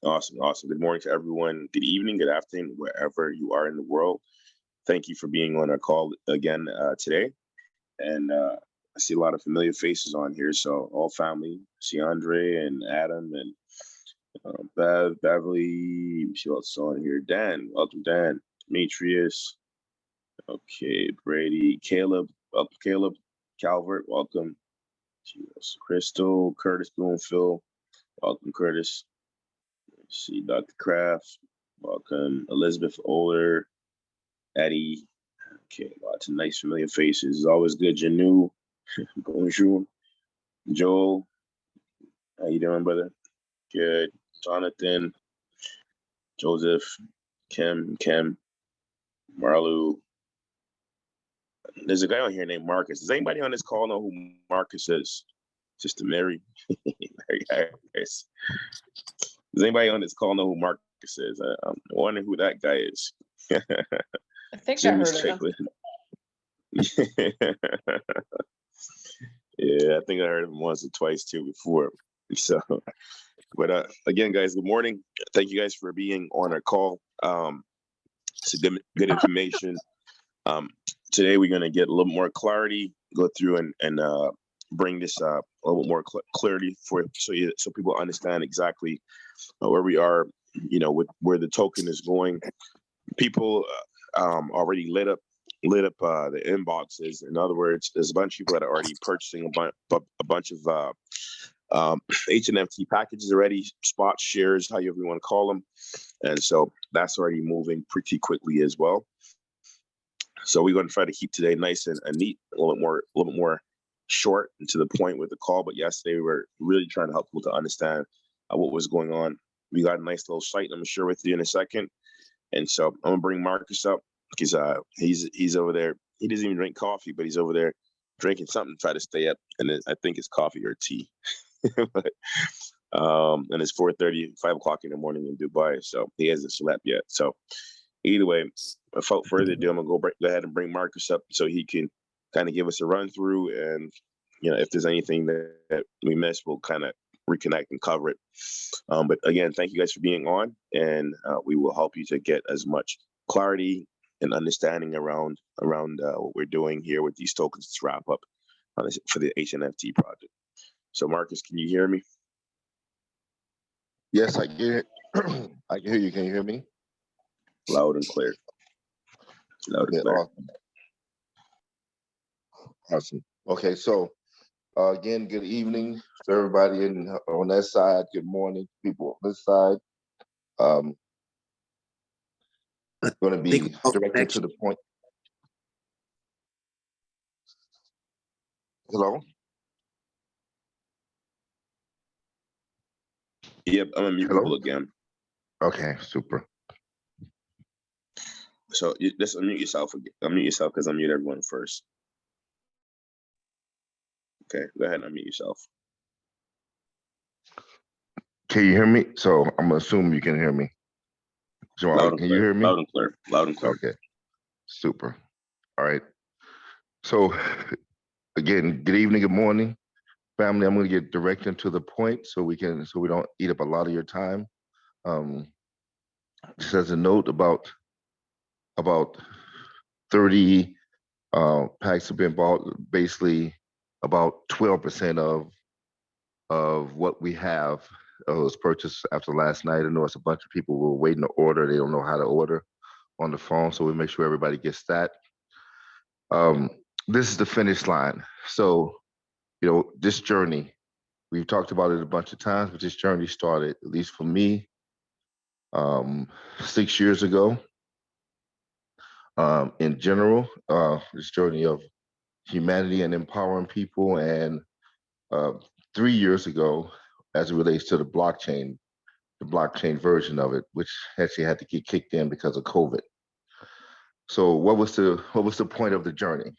Awesome, awesome. Good morning to everyone. Good evening, good afternoon, wherever you are in the world. Thank you for being on our call again today. And I see a lot of familiar faces on here. So all family. I see Andre and Adam and Beverly. See what's on here. Dan, welcome, Dan. Demetrius. Okay, Brady, Caleb, welcome, Caleb. Calvert, welcome. Crystal, Curtis Bloomfield, welcome, Curtis. Let's see, Dr. Kraft, welcome. Elizabeth Oler, Eddie. Okay, lots of nice familiar faces. It's always good. Janu, bonjour. Joel, how you doing, brother? Good. Jonathan, Joseph, Kim, Marlu. There's a guy on here named Marcus. Does anybody on this call know who Marcus is? Sister Mary. Mary Harris. Does anybody on this call know who Marcus is? I'm wondering who that guy is. I think I heard of him. Yeah, I think I heard him once or twice too before. So, but again, guys, good morning. Thank you guys for being on our call. It's good information. Today we're going to get a little more clarity, go through and bring this a little more clarity so people understand exactly where we are, with where the token is going. People already lit up the inboxes. In other words, there's a bunch of people that are already purchasing a bunch of HNft packages already, spot shares, however you want to call them, and so that's already moving pretty quickly as well. So we're going to try to keep today nice and neat, a little bit more short and to the point with the call. But yesterday we were really trying to help people to understand what was going on. We got a nice little site I'm gonna share with you in a second, and so I'm gonna bring Marcus up because he's over there. He doesn't even drink coffee, but he's over there drinking something to try to stay up, and I think it's coffee or tea. But, and it's 4:30, 5 o'clock in the morning in Dubai, so he hasn't slept yet. So either way, without further ado, I'm gonna go ahead and bring Marcus up so he can kind of give us a run through, and if there's anything that we missed, we'll kind of reconnect and cover it. But again, thank you guys for being on, and we will help you to get as much clarity and understanding around what we're doing here with these tokens to wrap up for the HNft project. So Marcus, can you hear me? Yes, I can. I can hear you. Can you hear me? Loud and clear. Loud and clear. Awesome. Okay, so again, good evening to everybody on that side. Good morning, people on this side. Going to be directed to the point. Hello? Yep, I'm gonna mute people again. Okay, super. So just unmute yourself again. Unmute yourself because I mute everyone first. Okay, go ahead and unmute yourself. Can you hear me? So I'm gonna assume you can hear me. Can you hear me? Loud and clear. Loud and clear. Okay, super. All right. So again, good evening, good morning, family. I'm gonna get direct into the point so we don't eat up a lot of your time. Just as a note, about 30 packs have been bought. Basically, about 12% of what we have was purchased after last night. I know it's a bunch of people who were waiting to order. They don't know how to order on the phone, so we make sure everybody gets that. This is the finish line. So, this journey, we've talked about it a bunch of times, but this journey started, at least for me, 6 years ago. In general, this journey of humanity and empowering people, and 3 years ago, as it relates to the blockchain version of it, which actually had to get kicked in because of COVID. So what was the point of the journey?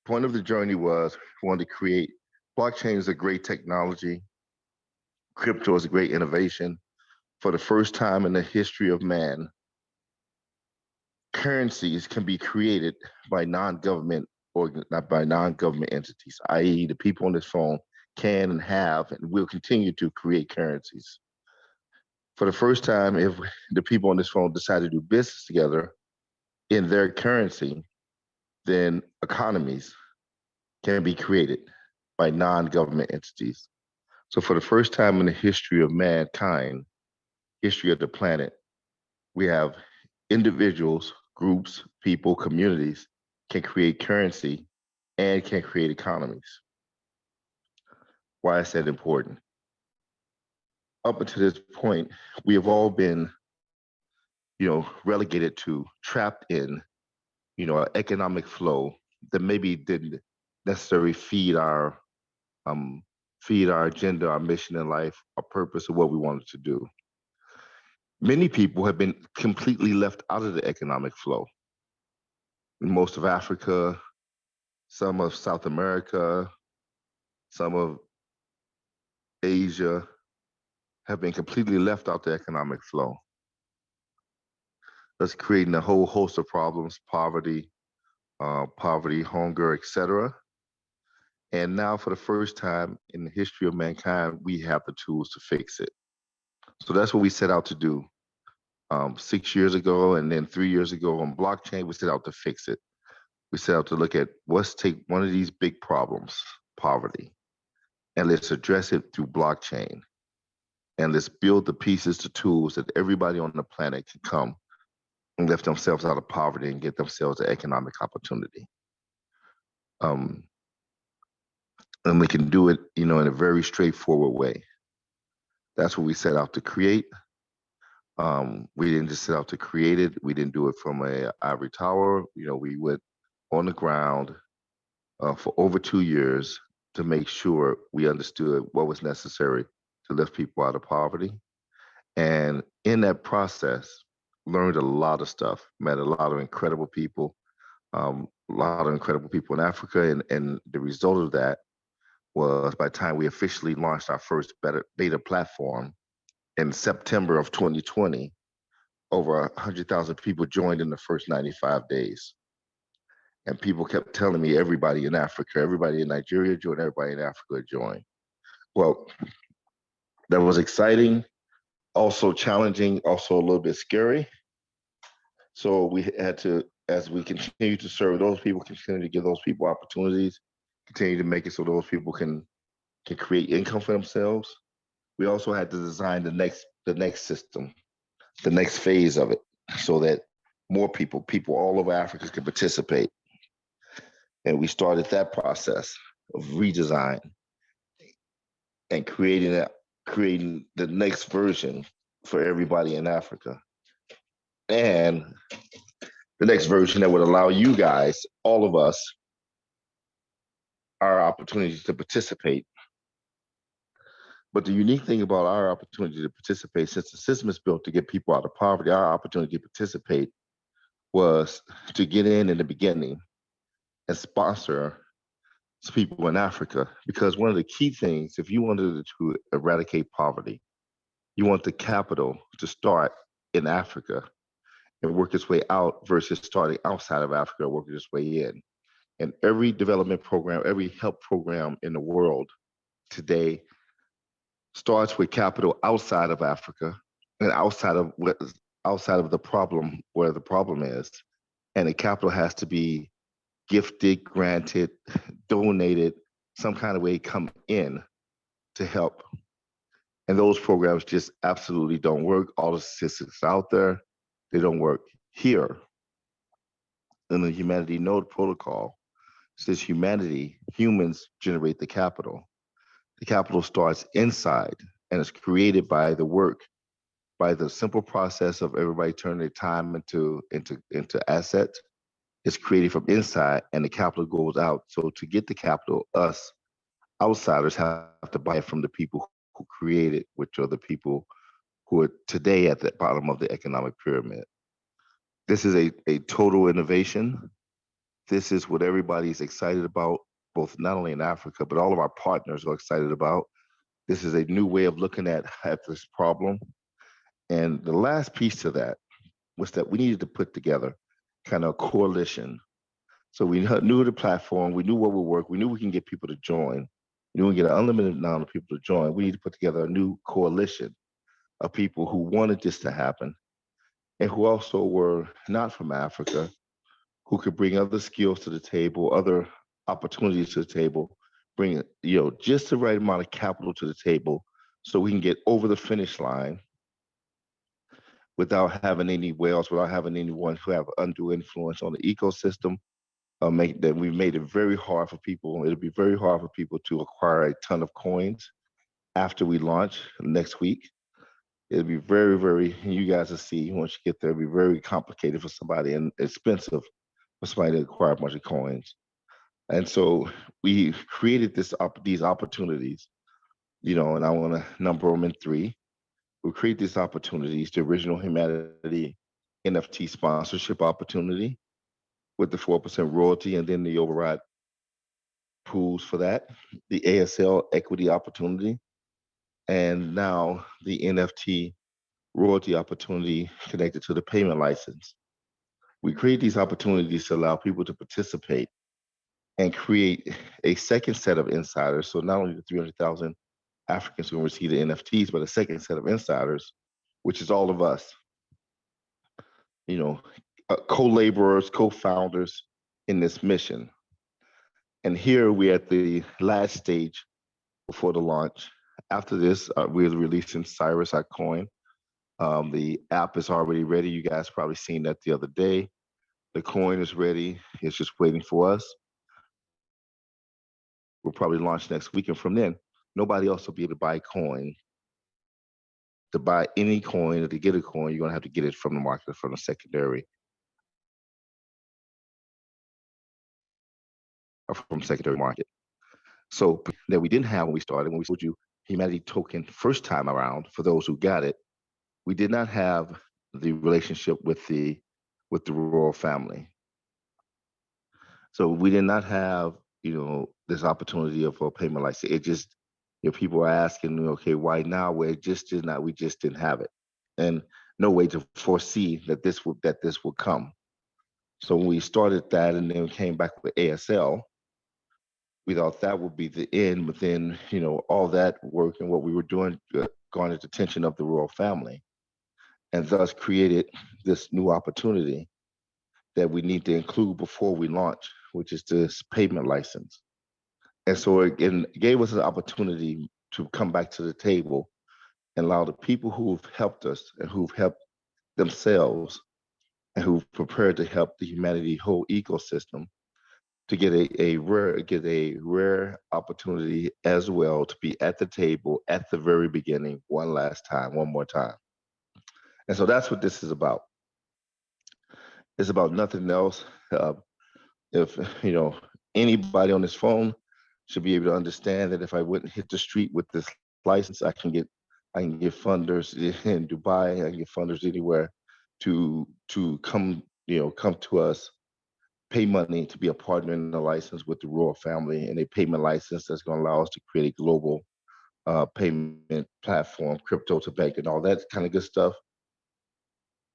Point of the journey was we wanted to create, blockchain is a great technology. Crypto is a great innovation. For the first time in the history of man, currencies can be created by non-government entities, i.e. the people on this phone can and have and will continue to create currencies. For the first time, if the people on this phone decide to do business together in their currency, then economies can be created by non-government entities. So for the first time in the history of mankind, history of the planet, we have individuals, groups, people, communities can create currency and can create economies. Why is that important? Up until this point, we have all been, relegated to, trapped in, an economic flow that maybe didn't necessarily feed our agenda, our mission in life, our purpose of what we wanted to do. Many people have been completely left out of the economic flow. In most of Africa, some of South America, some of Asia have been completely left out the economic flow. That's creating a whole host of problems, poverty, hunger, etc. And now for the first time in the history of mankind, we have the tools to fix it. So that's what we set out to do. 6 years ago and then 3 years ago on blockchain, we set out to fix it. We set out to look at let's take one of these big problems, poverty, and let's address it through blockchain. And let's build the pieces, the tools that everybody on the planet can come and lift themselves out of poverty and get themselves an economic opportunity. And we can do it, in a very straightforward way. That's what we set out to create. We didn't just set out to create it. We didn't do it from a ivory tower. We went on the ground for over 2 years to make sure we understood what was necessary to lift people out of poverty. And in that process, learned a lot of stuff, met a lot of incredible people, in Africa. And the result of that was by the time we officially launched our first beta platform in September of 2020, over 100,000 people joined in the first 95 days. And people kept telling me everybody in Africa, everybody in Nigeria joined, everybody in Africa joined. Well, that was exciting, also challenging, also a little bit scary. So we had to, as we continue to serve those people, continue to give those people opportunities, continue to make it so those people can create income for themselves. We also had to design the next system, the next phase of it, so that more people all over Africa can participate. And we started that process of redesign and creating the next version for everybody in Africa. And the next version that would allow you guys, all of us, our opportunity to participate. But the unique thing about our opportunity to participate, since the system is built to get people out of poverty, our opportunity to participate was to get in the beginning and sponsor people in Africa. Because one of the key things, if you wanted to eradicate poverty, you want the capital to start in Africa and work its way out versus starting outside of Africa and working its way in. And every development program, every help program in the world today starts with capital outside of Africa and outside of the problem where the problem is. And the capital has to be gifted, granted, donated, some kind of way come in to help. And those programs just absolutely don't work. All the statistics out there, they don't work. Here in the Humanity Node Protocol, says humans generate the capital. The capital starts inside and is created by the work, by the simple process of everybody turning their time into assets. It's created from inside and the capital goes out. So to get the capital, us outsiders have to buy it from the people who create it, which are the people who are today at the bottom of the economic pyramid. This is a total innovation. This is what everybody's excited about, both not only in Africa, but all of our partners are excited about. This is a new way of looking at this problem. And the last piece to that was that we needed to put together kind of a coalition. So we knew the platform, we knew what would work, we knew we can get people to join, we knew we can get an unlimited amount of people to join. We need to put together a new coalition of people who wanted this to happen and who also were not from Africa, who could bring other skills to the table, other opportunities to the table, bring just the right amount of capital to the table so we can get over the finish line without having any whales, without having anyone who have undue influence on the ecosystem. Make that we've made it very hard for people. It'll be very hard for people to acquire a ton of coins after we launch next week. It'll be very, very, you guys will see once you get there, it'll be very complicated for somebody and expensive for somebody to acquire a bunch of coins. And so we created these opportunities, and I want to number them in three. We create these opportunities: the original humanity NFT sponsorship opportunity with the 4% royalty, and then the override pools for that, the ASL equity opportunity, and now the NFT royalty opportunity connected to the payment license. We create these opportunities to allow people to participate and create a second set of insiders. So not only the 300,000 Africans who will receive the NFTs, but a second set of insiders, which is all of us, co-laborers, co-founders in this mission. And here we're at the last stage before the launch. After this, we're releasing Cyrus, our coin. The app is already ready. You guys probably seen that the other day. The coin is ready. It's just waiting for us. We'll probably launch next week. And from then, nobody else will be able to buy coin. To buy any coin or to get a coin, you're going to have to get it from the market, from the secondary, or from secondary market. So that we didn't have when we started, when we sold you Humanity Token first time around, for those who got it, we did not have the relationship with the royal family. So we did not have, this opportunity of a payment license. It just, people are asking, okay, why now? Where it just did not, we just didn't have it, and no way to foresee that this would come. So when we started that, and then we came back with ASL, we thought that would be the end. But then, all that work and what we were doing garnered the attention of the royal family, and thus created this new opportunity that we need to include before we launch, which is this payment license. And so it gave us an opportunity to come back to the table and allow the people who've helped us and who've helped themselves and who've prepared to help the humanity whole ecosystem to get a rare opportunity as well, to be at the table at the very beginning, one more time. And so that's what this is about. It's about nothing else. If anybody on this phone should be able to understand that if I wouldn't hit the street with this license, I can get funders in Dubai, I can get funders anywhere to come to us, pay money to be a partner in the license with the royal family, and a payment license that's going to allow us to create a global payment platform, crypto to bank, and all that kind of good stuff.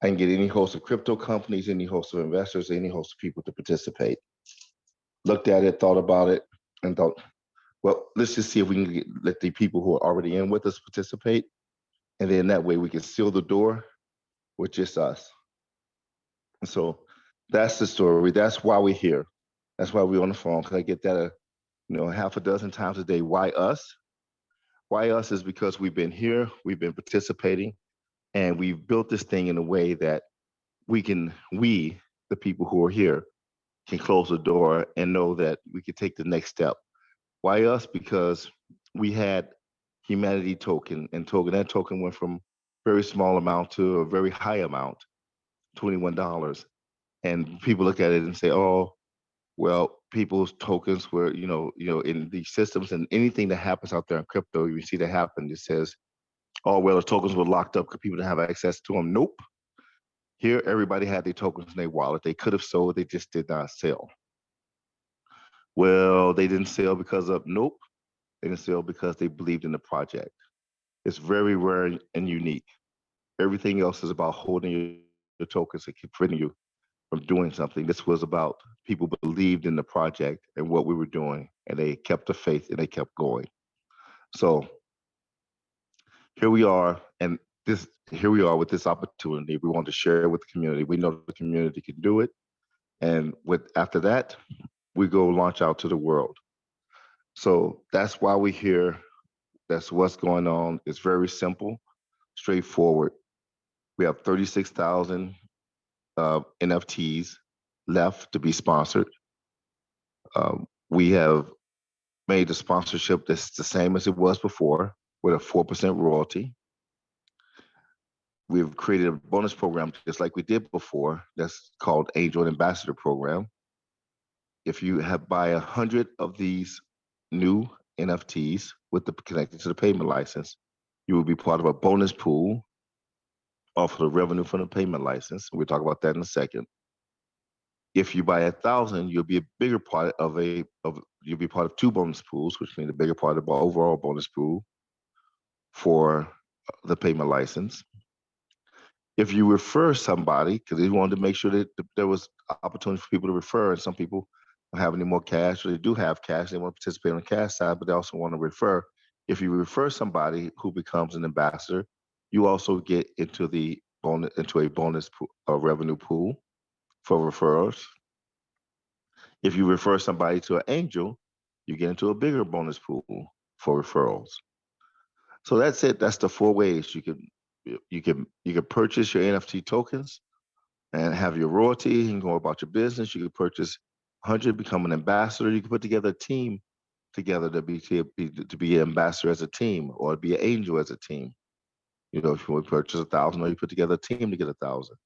I can get any host of crypto companies, any host of investors, any host of people to participate. Looked at it, thought about it, and thought, well, let's just see if we can let the people who are already in with us participate. And then that way we can seal the door with just us. And so that's the story. That's why we're here. That's why we're on the phone, because I get that half a dozen times a day. Why us? Why us is because we've been here, we've been participating, and we've built this thing in a way that we, the people who are here, can close the door and know that we can take the next step. Why us? Because we had Humanity Token, and that token went from very small amount to a very high amount, $21. And people look at it and say, oh, well, people's tokens were, in these systems, and anything that happens out there in crypto, you see that happen. It says, oh, well, the tokens were locked up because people didn't have access to them. Nope. Here, everybody had their tokens in their wallet. They could have sold, they just did not sell. Well, they didn't sell because of, nope. They didn't sell because they believed in the project. It's very rare and unique. Everything else is about holding your tokens and preventing you from doing something. This was about people believed in the project and what we were doing, and they kept the faith and they kept going. So here we are, and here we are with this opportunity. We want to share it with the community. We know the community can do it. And after that, we go launch out to the world. So that's why we're here. That's what's going on. It's very simple, straightforward. We have 36,000 NFTs left to be sponsored. We have made the sponsorship that's the same as it was before, with a 4% royalty. We've created a bonus program just like we did before. That's called Angel Ambassador Program. If you buy 100 of these new NFTs connected to the payment license, you will be part of a bonus pool off of the revenue from the payment license. We'll talk about that in a second. If you buy 1,000, you'll be a bigger part you'll be part of 2 bonus pools, which means a bigger part of the overall bonus pool for the payment license. If you refer somebody, because we wanted to make sure that there was opportunity for people to refer, and some people don't have any more cash, or they do have cash, they want to participate on the cash side, but they also want to refer. If you refer somebody who becomes an ambassador, you also get into a bonus revenue pool for referrals. If you refer somebody to an angel, you get into a bigger bonus pool for referrals. So that's it. That's the 4 ways you can purchase your NFT tokens and have your royalty. You can go about your business. You can purchase 100, become an ambassador. You can put together a team together to be an ambassador as a team, or be an angel as a team. You know, if you want to purchase 1,000, or you put together a team to get 1,000.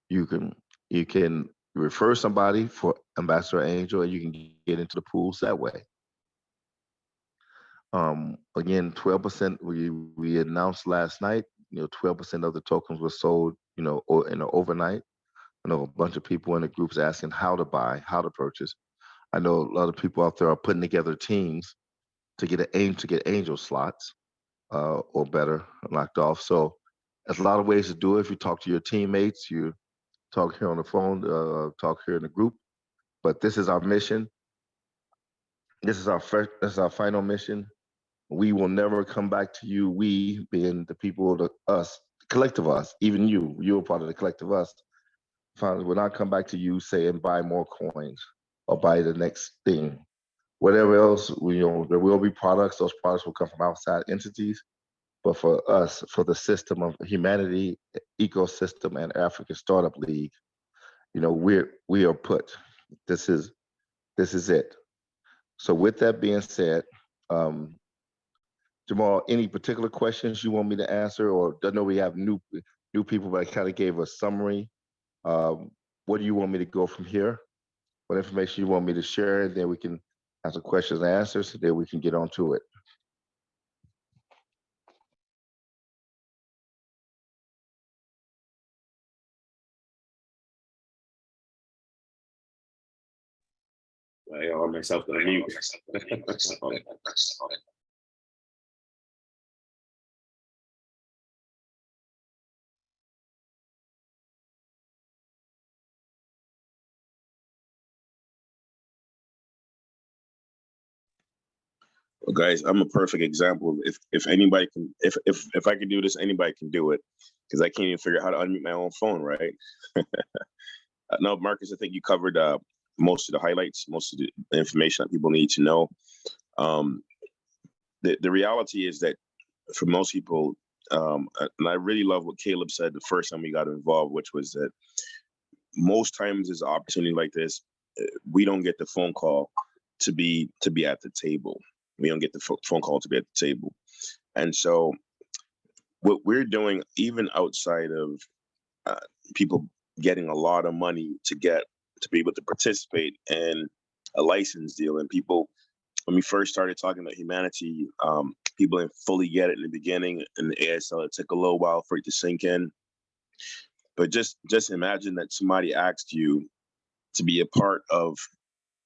You can refer somebody for ambassador angel, and you can get into the pools that way. Again, 12%. We announced last night. 12% of the tokens were sold. Overnight. I know a bunch of people in the groups asking how to buy, how to purchase. I know a lot of people out there are putting together teams to get angel slots, or better, locked off. So there's a lot of ways to do it. If you talk to your teammates, you talk here on the phone, talk here in the group. But this is our mission. This is our final mission. We will never come back to you. We being the people, us, collective us, even you're part of the collective us. Finally, will not come back to you saying buy more coins or buy the next thing. Whatever else, there will be products. Those products will come from outside entities. But for us, for the system of humanity, ecosystem, and African Startup League, we are put. This is it. So with that being said, Jamal, any particular questions you want me to answer, or I know we have new people, but I kind of gave a summary. What do you want me to go from here? What information you want me to share? Then we can answer questions and answers, then we can get on to it. I are myself on mute. Well, guys, I'm a perfect example of if anybody can, if I can do this, anybody can do it, because I can't even figure out how to unmute my own phone, right? No, Marcus, I think you covered most of the highlights, most of the information that people need to know. The reality is that for most people, and I really love what Caleb said the first time we got involved, which was that most times there's an opportunity like this, we don't get the phone call to be at the table. We don't get the phone call to be at the table. And so what we're doing, even outside of people getting a lot of money to be able to participate in a license deal, and people, when we first started talking about humanity, people didn't fully get it in the beginning, and the ASL, it took a little while for it to sink in. But just imagine that somebody asked you to be a part of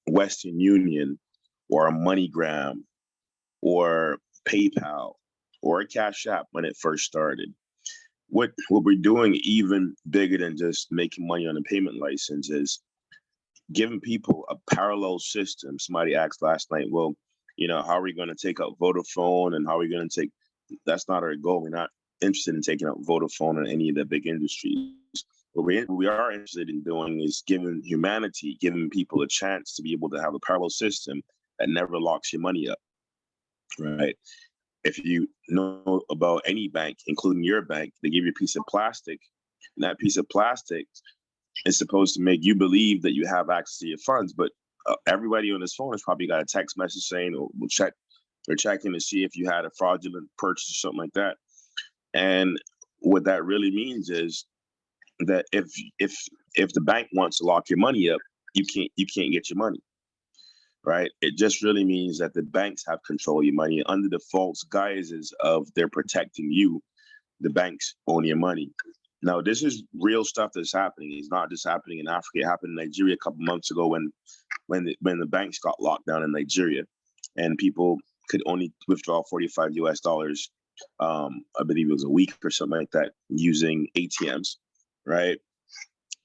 Western Union or a MoneyGram or PayPal or a Cash App when it first started. What we're doing, even bigger than just making money on a payment license, is giving people a parallel system. Somebody asked last night, well, how are we going to take out Vodafone, and how are we going to take? That's not our goal. interested in taking out Vodafone or any of the big industries. What we are interested in doing is giving humanity, giving people a chance to be able to have a parallel system that never locks your money up, right? If you know about any bank, including your bank, they give you a piece of plastic, and that piece of plastic is supposed to make you believe that you have access to your funds. But everybody on this phone has probably got a text message saying, "Oh, we'll check." They're checking to see if you had a fraudulent purchase or something like that. And what that really means is that if the bank wants to lock your money up, you can't get your money, right? It just really means that the banks have control of your money under the false guises of they're protecting you. The banks own your money. Now, this is real stuff that's happening. It's not just happening in Africa. It happened in Nigeria a couple months ago when the banks got locked down in Nigeria, and people could only withdraw $45 I believe it was a week or something like that, using ATMs, right?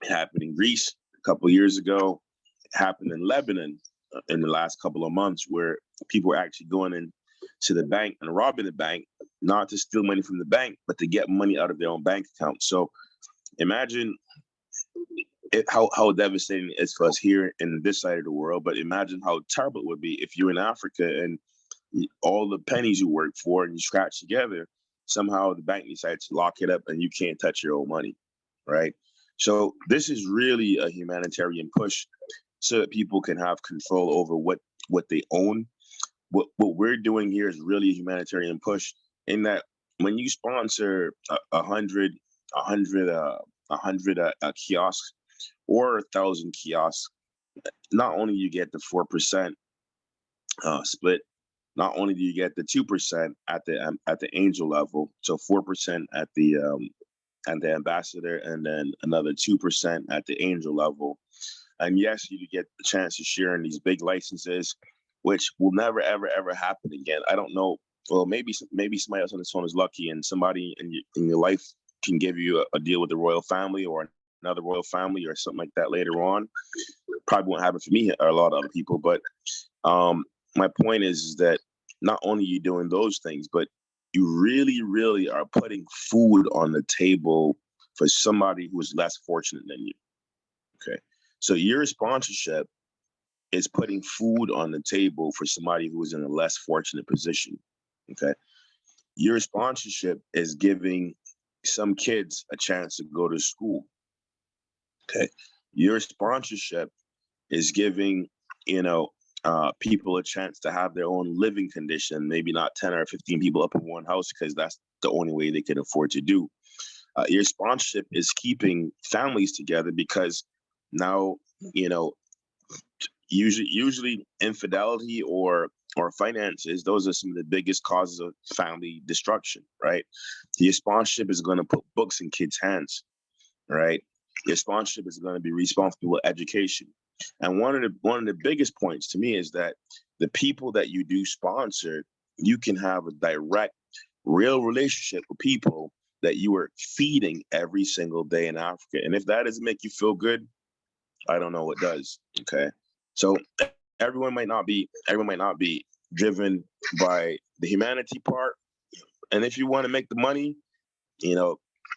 It happened in Greece a couple of years ago. It happened in Lebanon in the last couple of months, where people were actually going in to the bank and robbing the bank, not to steal money from the bank, but to get money out of their own bank account. So imagine how devastating it is for us here in this side of the world, but imagine how terrible it would be if you're in Africa and all the pennies you work for and you scratch together, somehow the bank decides to lock it up and you can't touch your own money, right? So this is really a humanitarian push so that people can have control over what they own. What we're doing here is really a humanitarian push, in that when you sponsor a hundred kiosks or 1,000 kiosks, not only you get the 4% split, not only do you get the 2% at the angel level, so 4% at the ambassador, and then another 2% at the angel level. And yes, you get the chance to share in these big licenses, which will never, ever, ever happen again. I don't know. Well, maybe somebody else on this phone is lucky, and somebody in your life can give you a deal with the royal family or another royal family or something like that later on. Probably won't happen for me or a lot of other people. But my point is that not only are you doing those things, but you really, really are putting food on the table for somebody who is less fortunate than you. Okay. So your sponsorship is putting food on the table for somebody who is in a less fortunate position. Okay. Your sponsorship is giving some kids a chance to go to school. Okay. Your sponsorship is giving, people a chance to have their own living condition, maybe not 10 or 15 people up in one house, because that's the only way they can afford to do. Your sponsorship is keeping families together, because now, usually infidelity or finances, those are some of the biggest causes of family destruction, right? Your sponsorship is going to put books in kids' hands, right? Your sponsorship is going to be responsible for education. And one of the biggest points to me is that the people that you do sponsor, you can have a direct, real relationship with people that you are feeding every single day in Africa. And if that doesn't make you feel good, I don't know what does. Okay. So everyone might not be driven by the humanity part. And if you want to make the money,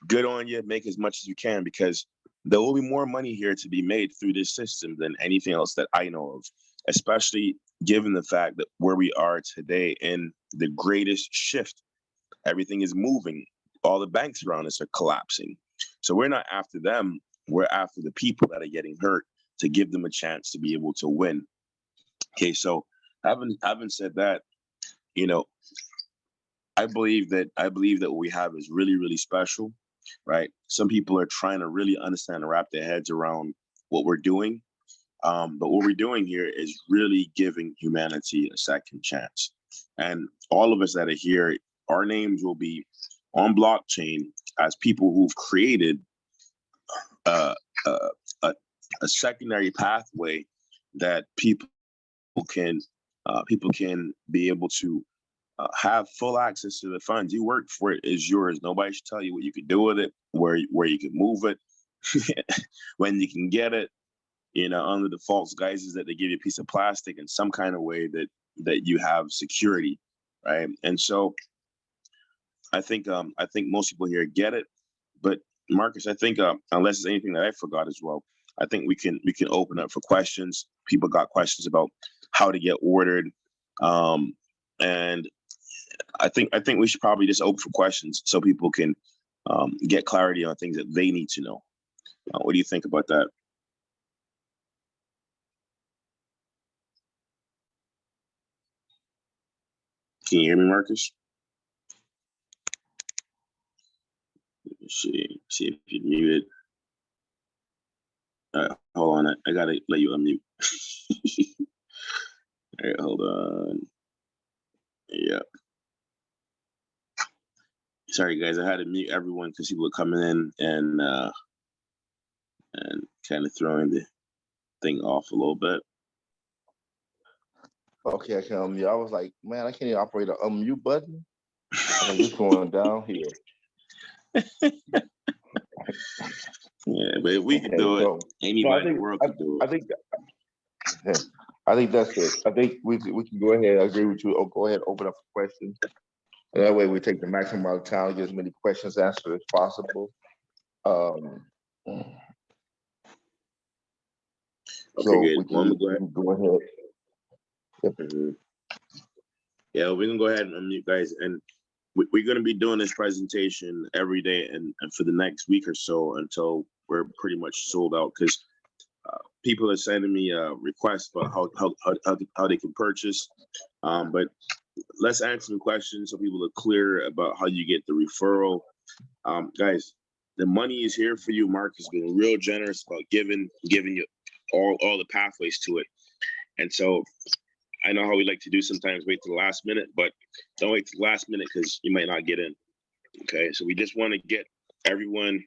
good on you, make as much as you can, because there will be more money here to be made through this system than anything else that I know of, especially given the fact that where we are today in the greatest shift, everything is moving. All the banks around us are collapsing. So we're not after them. We're after the people that are getting hurt, to give them a chance to be able to win. Okay, so having said that, I believe that what we have is really, really special, right? Some people are trying to really understand and wrap their heads around what we're doing. But what we're doing here is really giving humanity a second chance. And all of us that are here, our names will be on blockchain as people who've created a secondary pathway that people can be able to have full access to the funds. You work for it, is yours. Nobody should tell you what you can do with it, where you can move it, when you can get it, under the false guises that they give you a piece of plastic in some kind of way that you have security, right? And so I think most people here get it, but Marcus, I think unless there's anything that I forgot as well, I think we can open up for questions. People got questions about how to get ordered, and I think we should probably just open for questions so people can get clarity on things that they need to know. What do you think about that? Can you hear me, Marcus? Let me see if you're muted. All right, hold on. I gotta let you unmute. All right, hold on. Yeah. Sorry, guys. I had to mute everyone because people were coming in and kind of throwing the thing off a little bit. Okay, I can unmute. I was like, man, I can't even operate an unmute button. I'm just going down here. Yeah, but we can do it. Anybody in the world can do it. I think that's it. I think we can go ahead. I agree with you. Go ahead, open up for questions. And that way we take the maximum amount of time to get as many questions answered as possible. Okay, So good. we can go ahead. Yep. Mm-hmm. Yeah, we can go ahead and unmute, guys. And we're going to be doing this presentation every day and for the next week or so until we're pretty much sold out, because people are sending me requests about how they can purchase. But let's answer some questions so people are clear about how you get the referral. Guys, the money is here for you. Mark has been real generous about giving you all the pathways to it. And so I know how we like to do sometimes, wait to the last minute, but don't wait to the last minute because you might not get in. Okay, so we just want to get everyone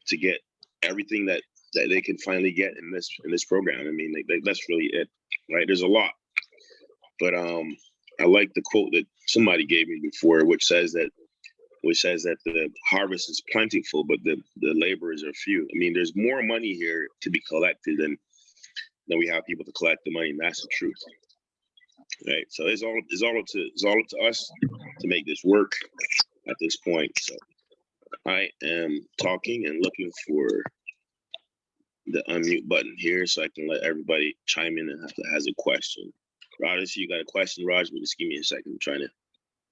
to get everything that they can finally get in this program. I mean, that's really it, right? There's a lot, but I like the quote that somebody gave me before, which says that the harvest is plentiful, but the laborers are few. I mean, there's more money here to be collected than we have people to collect the money, and that's the truth. Right. So it's all up to us to make this work at this point. So I am talking and looking for the unmute button here so I can let everybody chime in and has a question. Raj, I see you got a question, Raj, but just give me a second. I'm trying to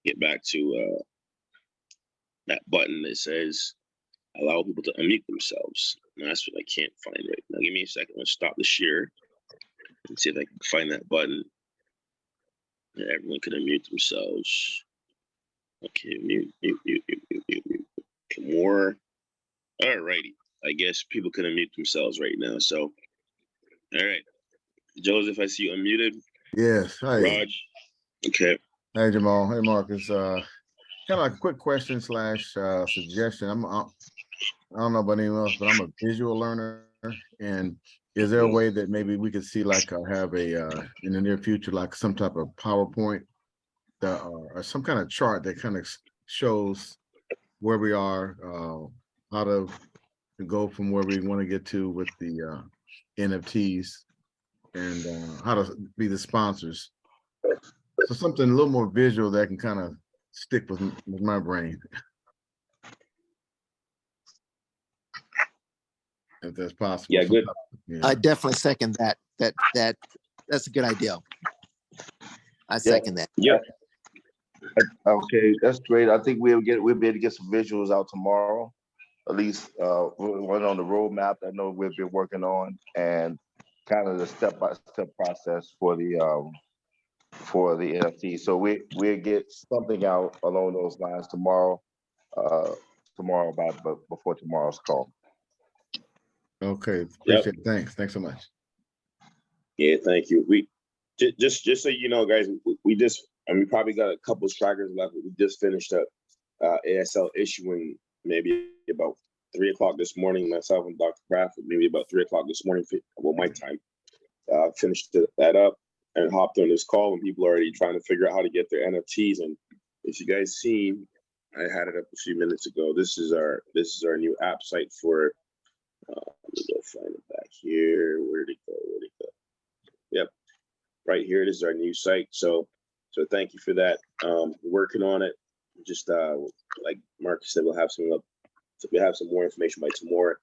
get back to that button that says allow people to unmute themselves. And that's what I can't find right now. Give me a second. Let's stop the share and see if I can find that button. Everyone can unmute themselves. Okay, mute. More. All righty. I guess people can unmute themselves right now. So, all right. Joseph, I see you unmuted. Yes. Hi. Raj. Okay. Hey, Jamal. Hey, Marcus. Kind of like a quick question / suggestion. I don't know about anyone else, but I'm a visual learner. And is there a way that maybe we could see like have a in the near future, like some type of PowerPoint or some kind of chart that kind of shows where we are, how to go from where we want to get to with the NFTs, and how to be the sponsors. So something a little more visual that can kind of stick with my brain. If that's possible. Yeah, good. Yeah. I definitely second that. That's a good idea. I second that. Yeah. Okay, that's great. I think we'll be able to get some visuals out tomorrow. At least one on the roadmap that I know we've been working on, and kind of the step-by-step process for the NFT. So we'll get something out along those lines tomorrow. Before tomorrow's call. Okay, appreciate it. Thanks so much. Yeah, thank you. We just so you know, guys, we probably got a couple strikers left. We just finished up ASL issuing maybe about 3 o'clock this morning. Myself and Dr. Kraft, maybe about 3 o'clock this morning. Well, my time. Finished that up and hopped on this call, and people are already trying to figure out how to get their NFTs. And if you guys seen, I had it up a few minutes ago. This is our new app site for. Let me go find it back here. Where'd it go? Yep, right here. This is our new site. So thank you for that. Working on it. just like Marcus said, we'll have some more information by tomorrow.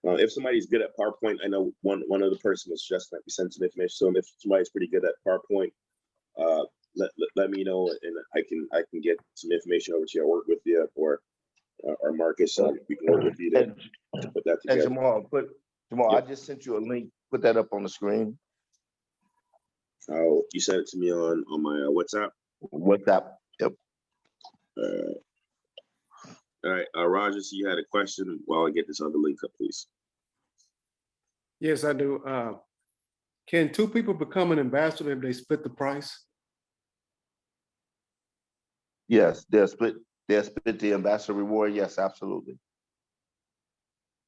If somebody's good at PowerPoint, I know one other person was suggesting that we send some information. So if somebody's pretty good at PowerPoint, let me know, and I can get some information over to you. I'll work with you, or Marcus, we can work with you to put that together. And Jamal, Yep. I just sent you a link. Put that up on the screen. Oh, you sent it to me on my WhatsApp. WhatsApp. Yep. All right, Rogers, you had a question. While I get this other link up, please. Yes, I do. Can two people become an ambassador if they split the price? Yes, they'll split the ambassador reward. Yes, absolutely.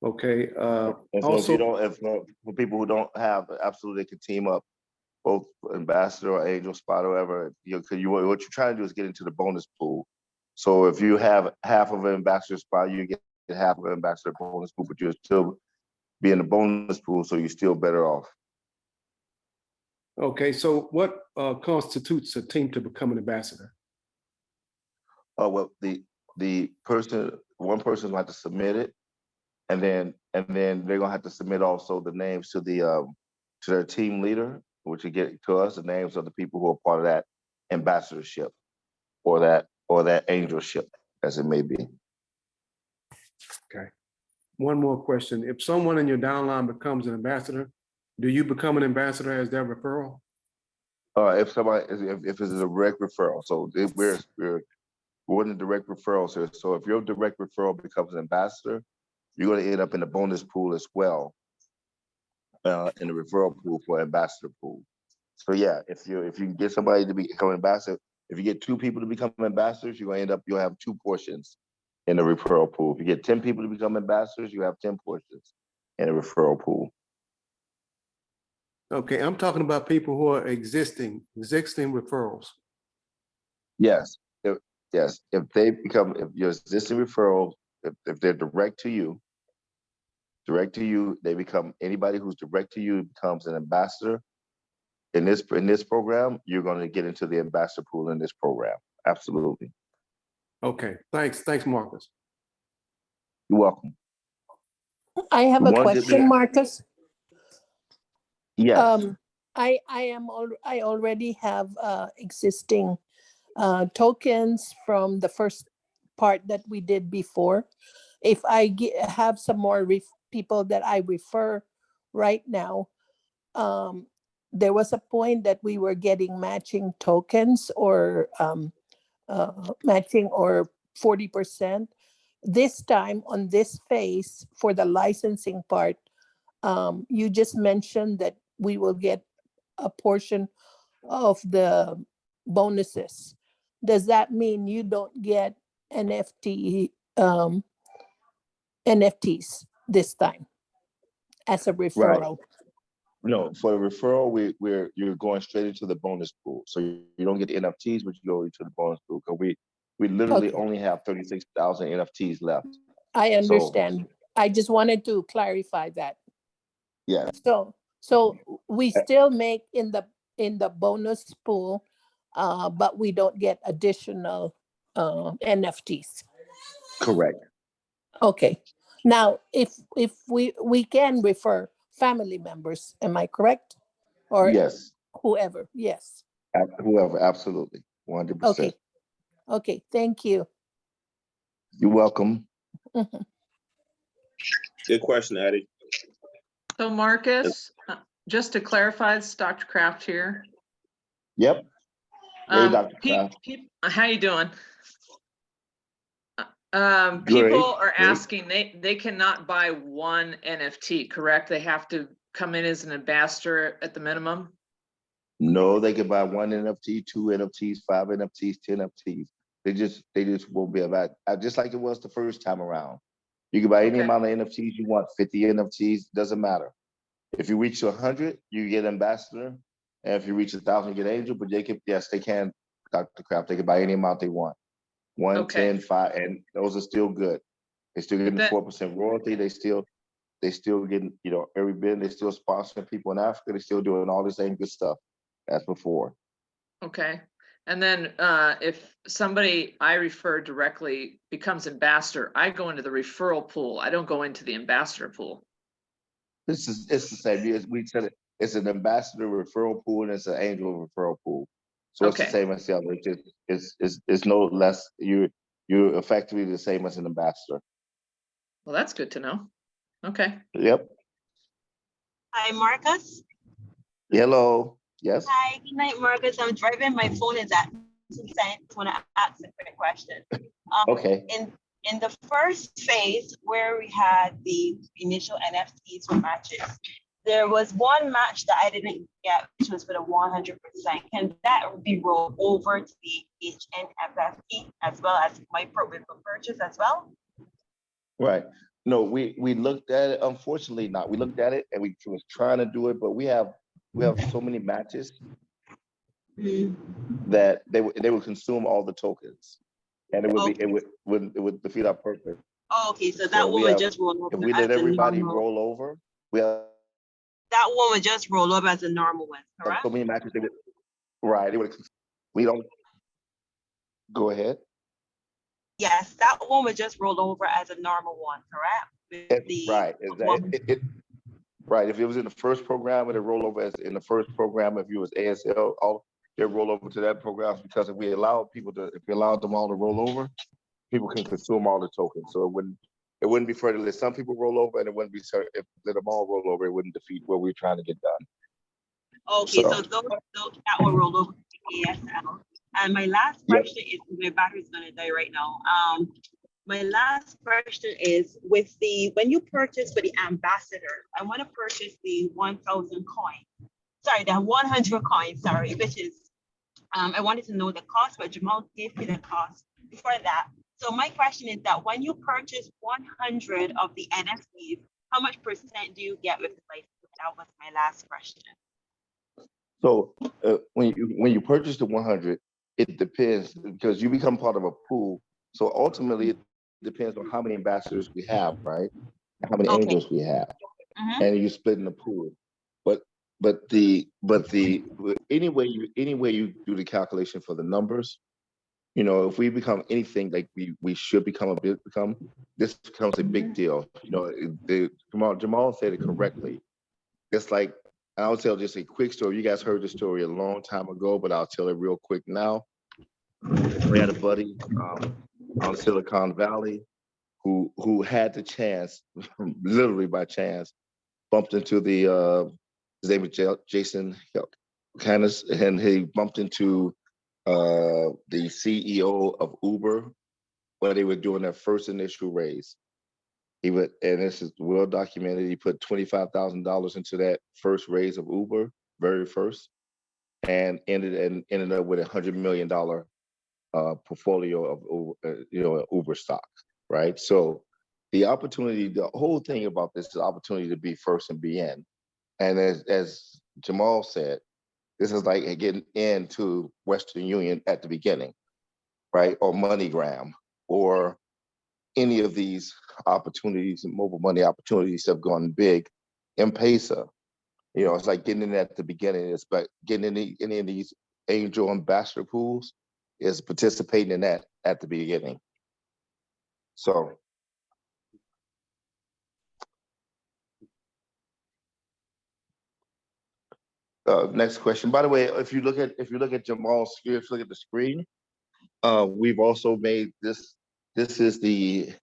Okay. And so if for people who don't have, absolutely, they can team up, both ambassador or angel spot or whatever. What you're trying to do is get into the bonus pool. So if you have half of an ambassador spot, you get half of an ambassador bonus pool, but you'll still be in the bonus pool, so you're still better off. Okay, so what constitutes a team to become an ambassador? Well, one person will have to submit it, and then they're gonna have to submit also the names to their team leader, which will get to us the names of the people who are part of that ambassadorship or that angelship, as it may be. Okay. One more question. If someone in your downline becomes an ambassador, do you become an ambassador as their referral? If it's a direct referral, so we're in the direct referrals here. So if your direct referral becomes an ambassador, you're going to end up in the bonus pool as well, in the referral pool for ambassador pool. So yeah, if you can get somebody to become an ambassador, if you get 2 people to become ambassadors, you'll have 2 portions in the referral pool. If you get 10 people to become ambassadors, you have 10 portions in the referral pool. Okay, I'm talking about people who are existing referrals. Yes, if your existing referrals, if they're direct to you, they become, anybody who's direct to you becomes an ambassador. In this program, you're going to get into the ambassador pool in this program. Absolutely. Okay, thanks, Marcus. You're welcome. I have a question, Marcus. Yes. I already have existing tokens from the first part that we did before. If I have some more people that I refer right now, there was a point that we were getting matching tokens or matching or 40%. This time on this phase for the licensing part, you just mentioned that we will get a portion of the bonuses. Does that mean you don't get NFTs this time as a referral? Right. No, for the referral, you're going straight into the bonus pool. So you don't get the NFTs, but you go into the bonus pool, because we literally only have 36,000 NFTs left. I understand. I just wanted to clarify that. Yeah. So we still make in the bonus pool, but we don't get additional NFTs. Correct. Okay. Now, if we can refer family members, am I correct? Or yes, whoever? Yes. Whoever, absolutely, 100%. Okay. Thank you. You're welcome. Good question, Addie. So Marcus, just to clarify, it's Dr. Kraft here. Yep. Hey, Dr. Kraft. How you doing? Great. People are asking, they cannot buy one NFT, correct? They have to come in as an ambassador at the minimum? No, they can buy 1 NFT, 2 NFTs, 5 NFTs, 10 NFTs. They just won't be about, just like it was the first time around. You can buy any amount of NFTs you want, 50 NFTs, doesn't matter. If you reach 100, you get ambassador. And if you reach 1,000, you get angel, but they can, Dr. Kraft, they can buy any amount they want. 1, 10, 5, and those are still good. They still getting the 4% royalty. They still getting, every bit. They still sponsoring people in Africa. They still doing all the same good stuff as before. Okay. And then if somebody I refer directly becomes ambassador, I go into the referral pool. I don't go into the ambassador pool. It's the same. We said it. It's an ambassador referral pool and it's an angel referral pool. So it's the Okay. same as the other. It's no less. You're effectively the same as an ambassador. Well, that's good to know. Okay. Yep. Hi, Marcus. Hello. Yes. Hi, good night, Marcus. I'm driving. My phone is at 2%. Want to ask a quick question. Okay. In the first phase where we had the initial NFTs for matches, there was one match that I didn't get, which was for the 100%. Can that be rolled over to the HNft as well as my purchase as well? Right. No, we looked at it. Unfortunately, not. We looked at it and we was trying to do it, but we have so many matches that they would consume all the tokens, and it would defeat our purpose. Oh, okay, so that one would just roll over. If we let everybody roll over, we have that one would just roll over as a normal one, correct? so many matches. Right. We don't. Go ahead. Yes, that one would just roll over as a normal one, correct? Right. Exactly. Right. If it was in the first program, it'd roll over as in the first program. If you was ASL, they'll roll over to that program, because if we allow them all to roll over, people can consume all the tokens. So it wouldn't be fair to let some people roll over, and it wouldn't be fair if let them all roll over. It wouldn't defeat what we're trying to get done. Okay, so those that will roll over to ASL. And my last question is, my battery's gonna die right now. My last question is, when you purchase for the ambassador, I want to purchase the 1,000 coin. Sorry, the 100 coins, sorry, which is, I wanted to know the cost, but Jamal gave me the cost before that. So my question is that when you purchase 100 of the NFTs, how much % do you get with the license? That was my last question. So when you purchase the 100, it depends, because you become part of a pool. So ultimately, it depends on how many ambassadors we have, right? And how many angels we have, and you split in the pool. But any way you do the calculation for the numbers, if we become anything like we should become this becomes a big deal. Jamal said it correctly. It's like, I'll tell just a quick story. You guys heard the story a long time ago, but I'll tell it real quick now. We had a buddy on Silicon Valley who had the chance, literally by chance, bumped into his name is Jason Canis, and he bumped into the CEO of Uber when they were doing their first initial raise. And this is well documented, he put $25,000 into that first raise of Uber, very first, and ended up with $100 million portfolio of Uber stock, right? So the whole thing about this is opportunity to be first and be in. And as Jamal said, this is like getting into Western Union at the beginning, right? Or MoneyGram, or any of these opportunities and mobile money opportunities have gone big. M-Pesa, it's like getting in at the beginning. It's like getting in any of these angel ambassador pools is participating in that at the beginning. So. Next question. By the way, if you look at Jamal's screen, if you look at the screen, we've also made this. This is the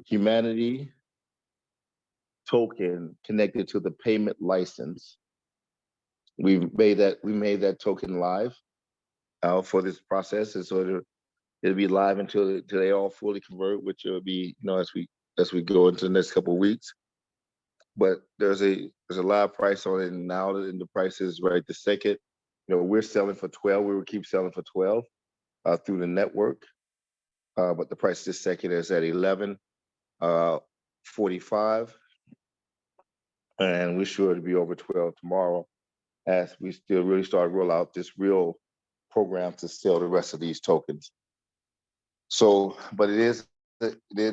Humanity token connected to the payment license. We made that token live for this process, and so it'll be live until they all fully convert, which will be as we go into the next couple of weeks. But there's a live price on it now, and the price is right this second. We're selling for 12. We will keep selling for 12 through the network, but the price this second is at 11.45, and we're sure to be over 12 tomorrow, as we still really start to roll out this real program to sell the rest of these tokens. So, but it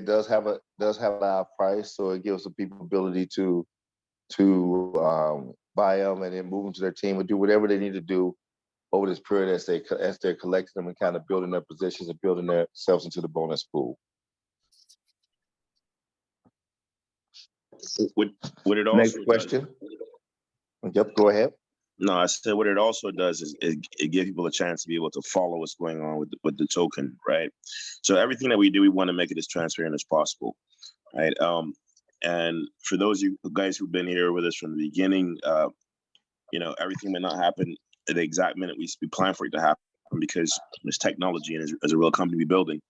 does have a live price, so it gives the people ability to buy them and then move them to their team or do whatever they need to do over this period as they're collecting them and kind of building their positions and building themselves into the bonus pool. What it Next also question. does, Yep, go ahead. no, I said what it also does is it gives people a chance to be able to follow what's going on with the token, right? So everything that we do, we want to make it as transparent as possible, right? And for those of you guys who've been here with us from the beginning, you know, everything may not happen at the exact minute we plan for it to happen because there's technology and as a real company building.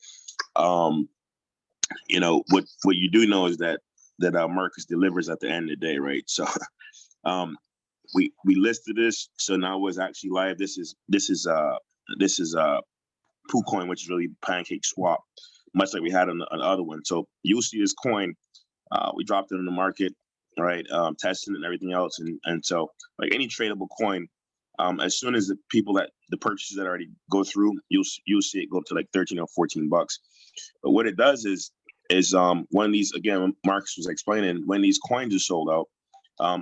You know, what you do know is that Marcus delivers at the end of the day, right? So we listed this, so now it's actually live. This is PooCoin, which is really Pancake Swap, much like we had on the other one. So you'll see this coin. We dropped it in the market, right? Testing it and everything else, and so like any tradable coin, as soon as the purchases that already go through, you'll see it go up to like 13 or 14 bucks. But what it does is when these, again, Marcus was explaining, when these coins are sold out,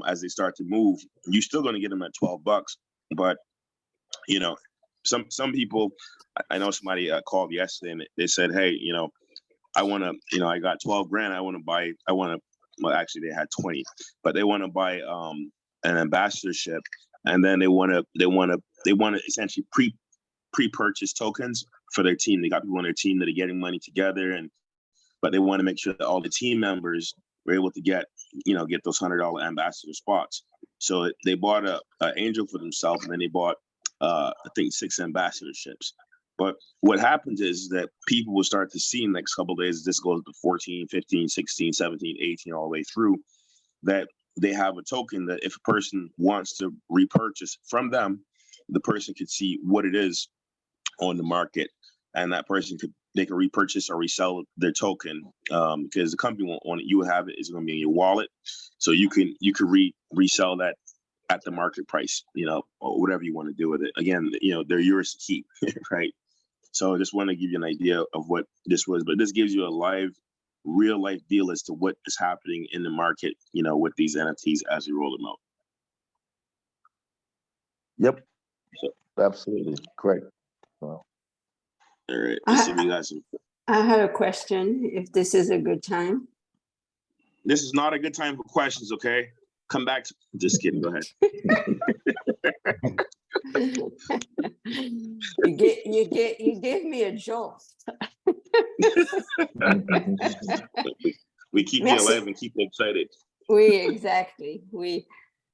as they start to move, you're still going to get them at 12 bucks. But you know, some people, I know somebody called yesterday and they said, hey, you know, I want to, you know, I got 12 grand. Well, actually they had 20, but they want to buy an ambassadorship, and then they want to essentially pre-purchase tokens for their team. They got people on their team that are getting money together, but they want to make sure that all the team members were able to get those $100 ambassador spots. So they bought a angel for themselves, and then they bought I think 6 ambassadorships. But what happens is that people will start to see in the next couple of days, this goes to 14, 15, 16, 17, 18, all the way through, that they have a token that if a person wants to repurchase from them, the person could see what it is on the market, and that person could repurchase or resell their token, because the company won't own it. You have it. It's going to be in your wallet, so you can resell that at the market price, you know, or whatever you want to do with it. Again, you know, they're yours to keep, right? So I just want to give you an idea of what this was, but this gives you a real life deal as to what is happening in the market, you know, with these NFTs as you roll them out. Yep. So, absolutely correct. Well, all right. Let's see if we got some. I have a question, if this is a good time. This is not a good time for questions, okay? Come back to, just kidding, go ahead. You gave me a jolt. we keep you alive and keep you excited. Exactly.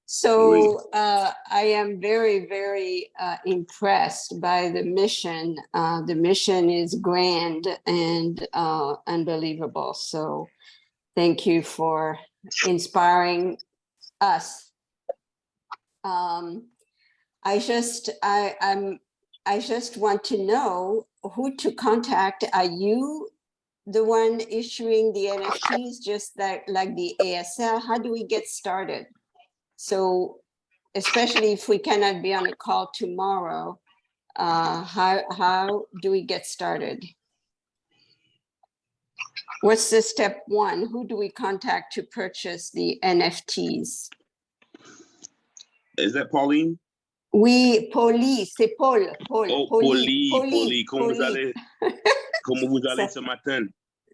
So I am very, very impressed by the mission. The mission is grand and unbelievable. So thank you for inspiring us. I just want to know who to contact. Are you the one issuing the NFTs, just like the ASL? How do we get started? So, especially if we cannot be on a call tomorrow, how do we get started? What's the step one? Who do we contact to purchase the NFTs? Is that Pauline? Oui, Paulie, c'est Paul. Oh, Paulie, comment vous allez? Comment vous allez ce matin?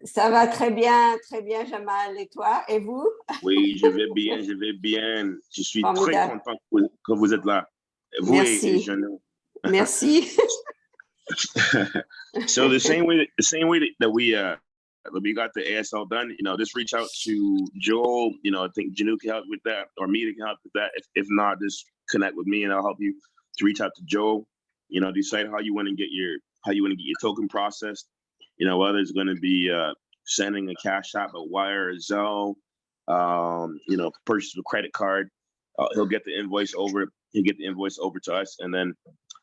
Ça va très bien, Jamal. Et toi, et vous? Oui, je vais bien. Je suis très content que vous êtes là. Vous Merci. Et Jeannot. Merci. So the same way that we got the ASL done, you know, just reach out to Joel. You know, I think Janu can help with that, or me can help with that. If not, just connect with me and I'll help you to reach out to Joel. You know, decide how you want to get your token processed. You know, whether it's going to be sending a Cash App, a wire, or Zelle, you know, purchase a credit card. He'll get the invoice over. He'll get the invoice over to us, and then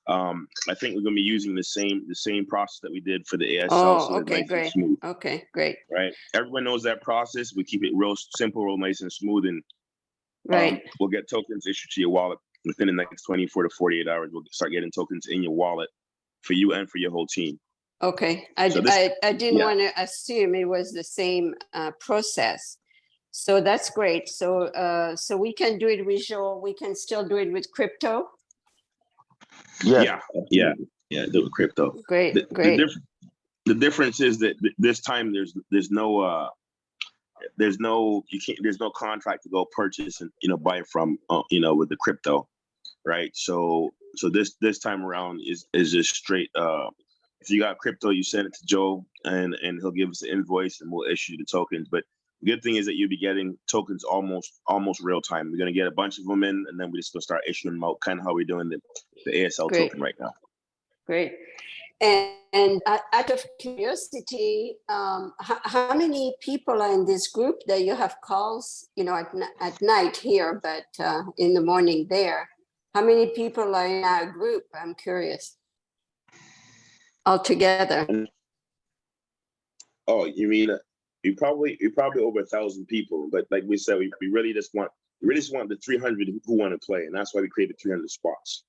I think we're going to be using the same process that we did for the ASL. Oh, so okay, nice great. Smooth, okay, great. right? Everyone knows that process. We keep it real simple, real nice and smooth, and Right. We'll get tokens issued to your wallet within the next 24 to 48 hours. We'll start getting tokens in your wallet for you and for your whole team. Okay, I didn't want to assume it was the same process. So that's great. So so we can do it visual. We can still do it with crypto. Yes. Yeah, doing crypto. Great, The great. the difference is that this time there's no there's no contract to go purchase and buy from with the crypto, right? So this time around is just straight. If you got crypto, you send it to Joe, and he'll give us the invoice, and we'll issue the tokens. But the good thing is that you'll be getting tokens almost real time. We're gonna get a bunch of them in, and then we're just gonna start issuing them out, kind of how we're doing the ASL Great. token right now. Great. And out of curiosity, how many people are in this group that you have calls, at night here, but in the morning there? How many people are in our group? I'm curious. Altogether. Oh, you mean you probably over 1,000 people, but like we said, we really just want the 300 who want to play, and that's why we created 300 spots.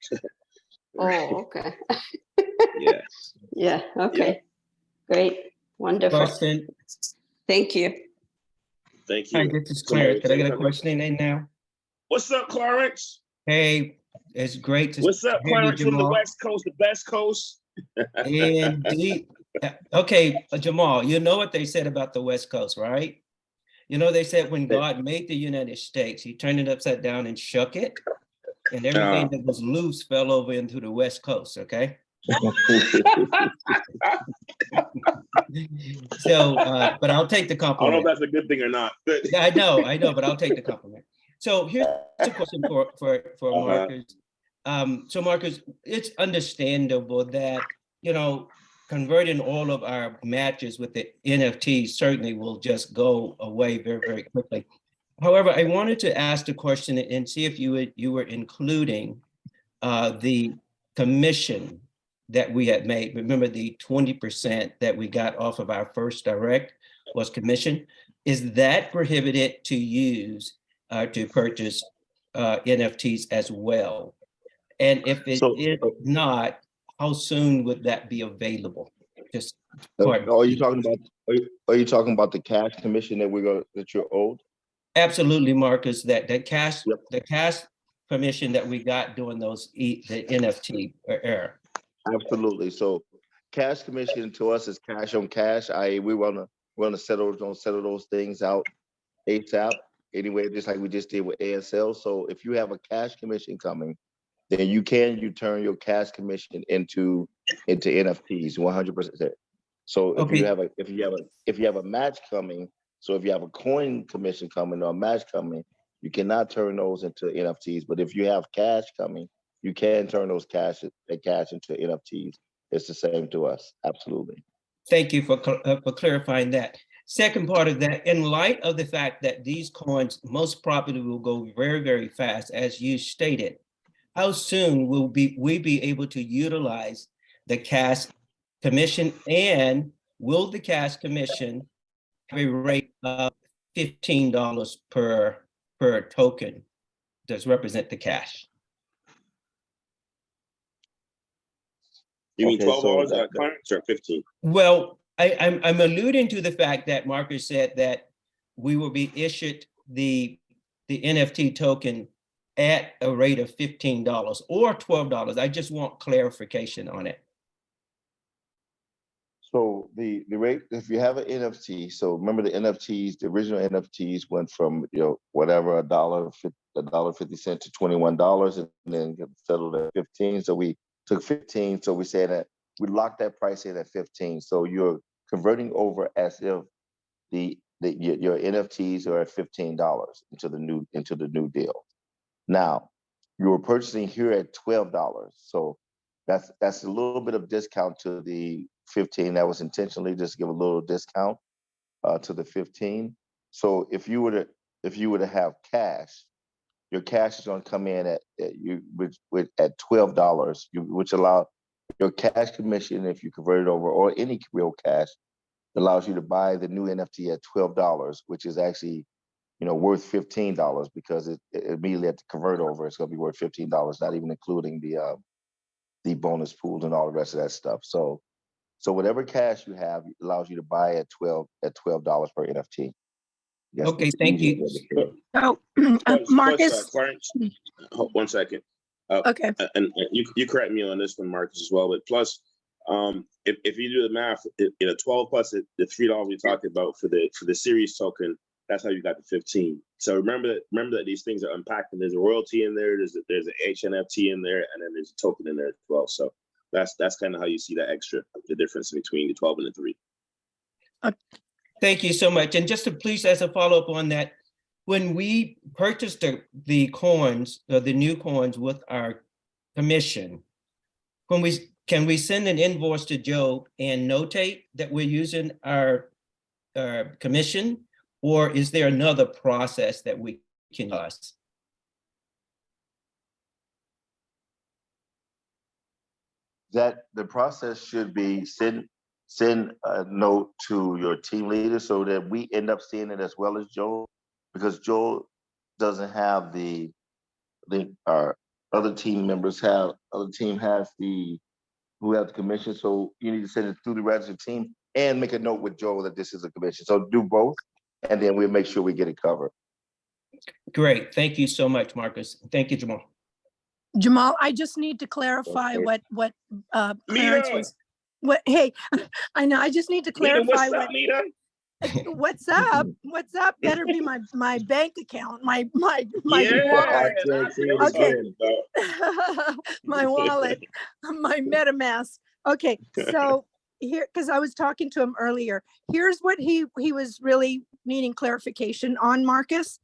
Oh, okay. Yeah. Yeah, okay. Great, wonderful. Question. Thank you. Thank Hi, you. this is Clarence. Can I get a question in now? What's up, Clarence? Hey, it's great to What's up, hear you, Clarence, from the Jamal. West Coast, the best coast? Indeed. Okay, Jamal, you know what they said about the West Coast, right? They said when God made the United States, he turned it upside down and shook it, and everything that was loose fell over into the West Coast, okay? So, but I'll take the I don't compliment. know if that's a good thing or not. But Yeah, I know, but I'll take the compliment. So here's a question for Marcus. So Marcus, it's understandable that, converting all of our matches with the NFT certainly will just go away very, very quickly. However, I wanted to ask the question and see if you were including the commission that we had made. Remember, the 20% that we got off of our first direct was commission. Is that prohibited to use to purchase NFTs as well? And if it is not, how soon would that be available? Just Are you talking about the cash commission that you're owed? Absolutely, Marcus. The cash commission that we got doing the NFT era. Absolutely. So cash commission to us is cash on cash. We want to settle those things out ASAP. Anyway, just like we just did with ASL. So if you have a cash commission coming, then you turn your cash commission into NFTs 100%. So if you have a match coming, so if you have a coin commission coming or a match coming, you cannot turn those into NFTs. But if you have cash coming, you can turn those cash into NFTs. It's the same to us. Absolutely. Thank you for clarifying that. Second part of that, in light of the fact that these coins most probably will go very, very fast, as you stated, how soon will we be able to utilize the cash commission, and will the cash commission have a rate of $15 per token that represent the cash? You mean $12 Clarence, or 15? Well, I'm alluding to the fact that Marcus said that we will be issued the NFT token at a rate of $15 or $12. I just want clarification on it. So the rate, if you have an NFT, so remember the NFTs, the original NFTs went from whatever $1.50 to $21, and then settled at 15. So we took 15. So we said that we locked that price in at 15. So you're converting over as if your NFTs are at $15 into the new deal. Now you were purchasing here at $12. So that's a little bit of discount to the 15. That was intentionally just to give a little discount to the 15. So if you were to have cash, your cash is going to come in at $12, which allow your cash commission, if you convert it over, or any real cash, allows you to buy the new NFT at $12, which is actually worth $15, because it immediately had to convert over. It's going to be worth $15, not even including the bonus pools and all the rest of that stuff. So whatever cash you have allows you to buy at $12 per NFT. Okay, thank you. So, Marcus. Clarence, 1 second. Okay. And you correct me on this one, Marcus, as well. But plus, if you do the math, 12 plus the $3 we talked about for the series token, that's how you got the 15. So remember that these things are unpacked, and there's a royalty in there, there's an HNft in there, and then there's a token in there as well. So that's kind of how you see that extra, the difference between the 12 and the 3. Thank you so much. And just to please, as a follow-up on that, when we purchased the coins, the new coins with our commission, can we send an invoice to Joe and notate that we're using our commission, or is there another process that we can use? That the process should be send a note to your team leader so that we end up seeing it as well as Joe, because Joe doesn't have our other team members have, other team has who have the commission. So you need to send it through the registered team and make a note with Joe that this is a commission. So do both, and then we'll make sure we get it covered. Great. Thank you so much, Marcus. Thank you, Jamal. Jamal, I just need to clarify Okay. what Clarence was. Hey, I know. I just need to clarify what's up. What's up? Better be my bank account, my wallet. Okay. My wallet, my MetaMask. Okay, so here, because I was talking to him earlier, here's what he was really needing clarification on, Marcus.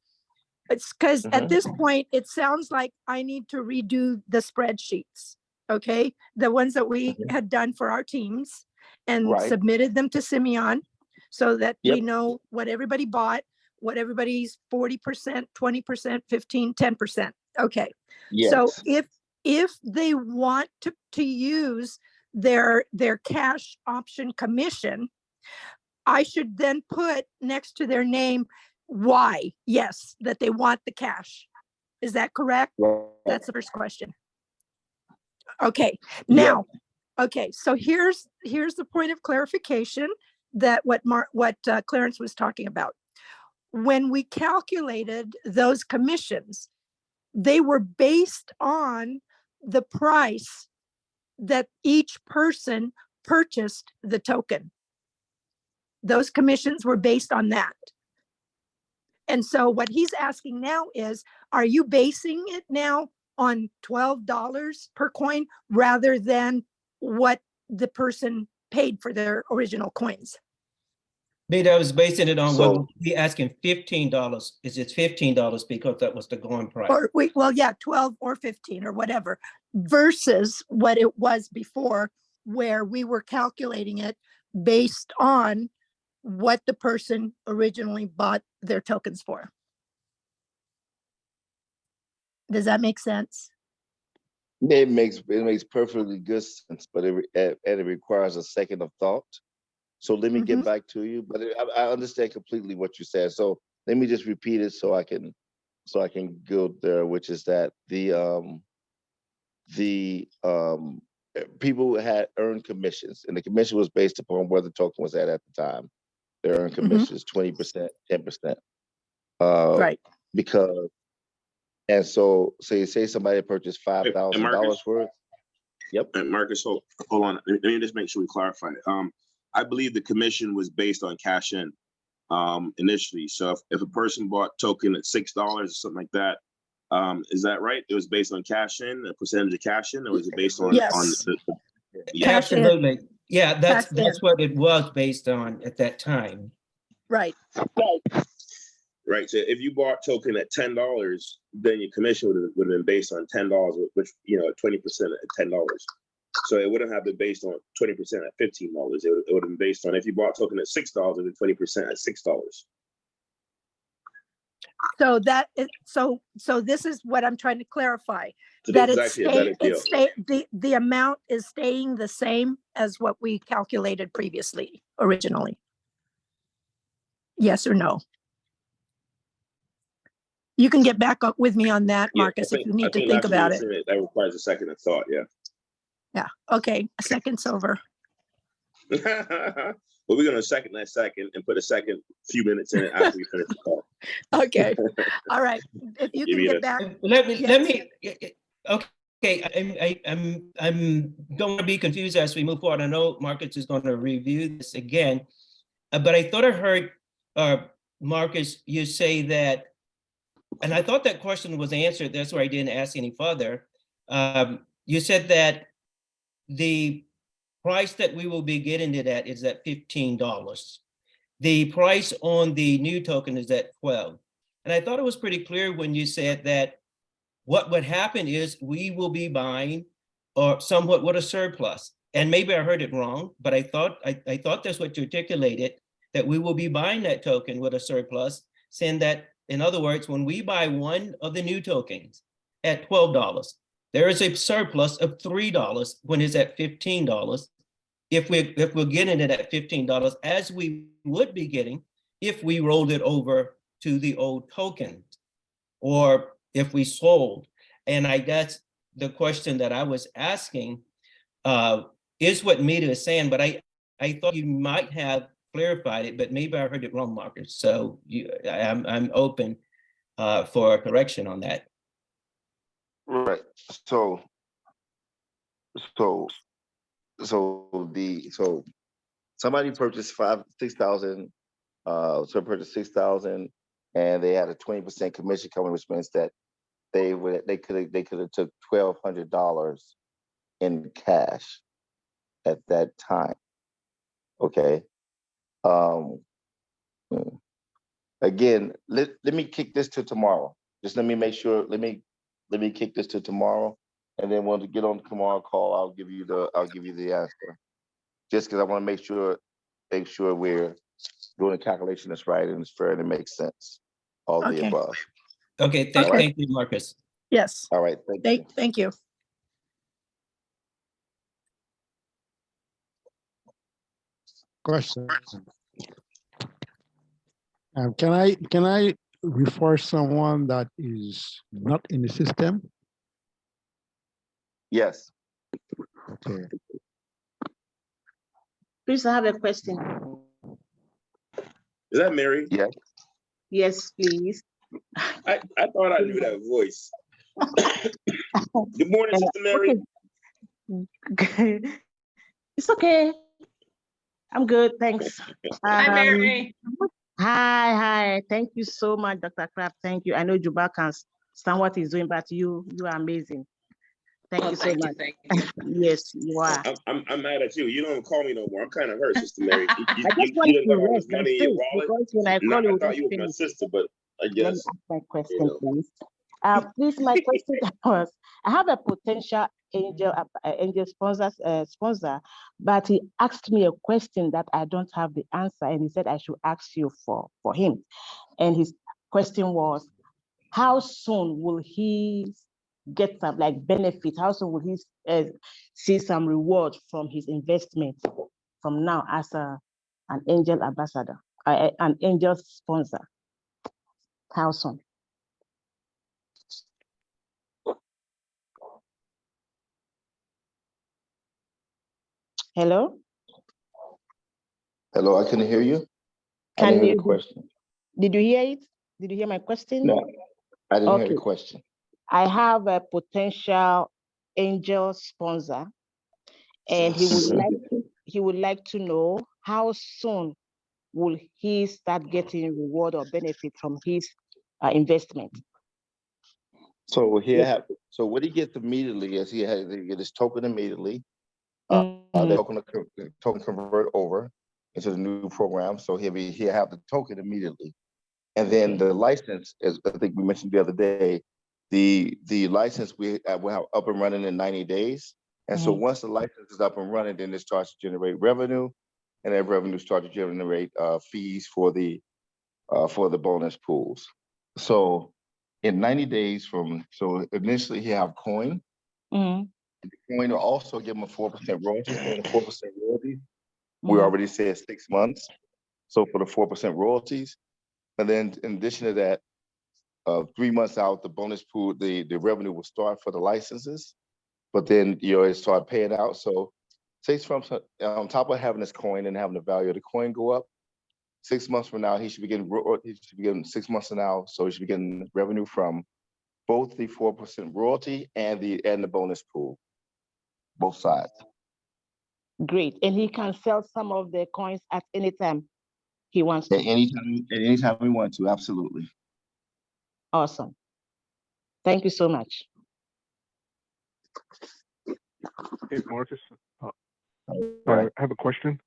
It's because at this point, it sounds like I need to redo the spreadsheets, okay? The ones that we had done for our teams and submitted them to Simeon so that we know what everybody bought, what everybody's 40%, 20%, 15, 10%. Okay. Yes. So if they want to use their cash option commission, I should then put next to their name why, yes, that they want the cash. Is that correct? That's the first question. Okay, now, okay, so here's the point of clarification that what Clarence was talking about. When we calculated those commissions, they were based on the price that each person purchased the token. Those commissions were based on that. And so what he's asking now is, are you basing it now on $12 per coin rather than what the person paid for their original coins? Maybe I was basing it on what we asking $15. Is it $15 because that was the going price? Or well, yeah, 12 or 15 or whatever, versus what it was before, where we were calculating it based on what the person originally bought their tokens for. Does that make sense? It makes perfectly good sense, but it requires a second of thought. So let me get back to you, but I understand completely what you said. So let me just repeat it so I can go there, which is that the people had earned commissions, and the commission was based upon where the token was at the time. They earned commissions 20%, 10%. Right. Because, and so you say somebody purchased $5,000 worth. Yep. And Marcus, hold on. Let me just make sure we clarify. I believe the commission was based on cash in initially. So if a person bought token at $6 or something like that, is that right? It was based on cash in, a percentage of cash in, or was it based on Absolutely. Yeah, that's what it was based on at that time. Right. Right. So if you bought token at $10, then your commission would have been based on $10, which 20% at $10. So it wouldn't have been based on 20% at $15. It would have been based on, if you bought token at $6, it would be 20% at $6. So that is, so this is what I'm trying to clarify. So that the amount is staying the same as what we calculated previously, originally. Yes or no? You can get back up with me on that, Marcus, if you need to think about it. That requires a second of thought, yeah. Yeah, okay, a second's over. Well, we're gonna second that second and put a second few minutes in it after we finish the call. Okay, all right. If you can get back. Let me, okay, I'm don't want to be confused as we move forward. I know Marcus is going to review this again, but I thought I heard Marcus, you say that, and I thought that question was answered. That's why I didn't ask any further. You said that the price that we will be getting to that is at $15. The price on the new token is at 12. And I thought it was pretty clear when you said that what would happen is we will be buying or somewhat with a surplus. And maybe I heard it wrong, but I thought that's what you articulated, that we will be buying that token with a surplus, saying that, in other words, when we buy one of the new tokens at $12, there is a surplus of $3 when it's at $15. If we're getting it at $15, as we would be getting if we rolled it over to the old token, or if we sold. And I guess the question that I was asking is what Mita is saying, but I thought you might have clarified it, but maybe I heard it wrong, Marcus. So I'm open for a correction on that. Right. So somebody purchased 6,000. So purchased 6,000, and they had a 20% commission coming, which means that they could have took $1,200 in cash at that time. Okay. Again, let me kick this to tomorrow. Just let me make sure. Let me kick this to tomorrow, and then when we get on the tomorrow call, I'll give you the answer. Just because I want to make sure we're doing the calculation that's right and it's fair and it makes sense. All the Okay. above. Okay, Okay. thank you, Marcus. Yes, All right. Thank you. thank you. Question. Can I refer someone that is not in the system? Yes. Okay. Please, I have a question. Is that Mary? Yes. Yes, please. I thought I knew that voice. Good morning, Sister Mary. Okay. It's okay. I'm good, thanks. Hi, Mary. Hi. Thank you so much, Dr. Kraft. Thank you. I know Juba can stand what he's doing, but you are amazing. Thank you so much. Thank you. Yes, you are. I'm mad at you. You don't call me no more. I'm kind of hurt, Sister Mary. I just want you to got all this rest and money in your sleep, wallet. because when I No, call you, I thought you were my sister, but I let me guess. ask my question, please. Please, my question was, I have a potential angel sponsor, but he asked me a question that I don't have the answer, and he said I should ask you for him. And his question was, how soon will he get some benefit? How soon will he see some reward from his investment from now as an angel ambassador, an angel sponsor? How soon? Hello? Hello, I couldn't hear you. I didn't hear the question. Did you hear it? Did you hear my question? No, I didn't hear the question. I have a potential angel sponsor, and he would like to know how soon will he start getting reward or benefit from his investment. So what he gets immediately is he get his token immediately. The token convert over into the new program, so he'll have the token immediately, and then the license, as I think we mentioned the other day, the license will have up and running in 90 days, and so once the license is up and running, then it starts to generate revenue, and that revenue starts to generate fees for the bonus pools. So in 90 days initially he have coin. The coin will also give him a 4% royalty. And the 4% royalty, we already said 6 months. So for the 4% royalties, and then in addition to that, 3 months out, the bonus pool, the revenue will start for the licenses, but then it start paying out. So 6 months on top of having this coin and having the value of the coin go up, 6 months from now, he should be getting 6 months from now. So he should be getting revenue from both the 4% royalty and the bonus pool, both sides. Great. And he can sell some of the coins at any time he wants to. At any time we want to, absolutely. Awesome. Thank you so much. Hey, Marcus, Right. I have a question.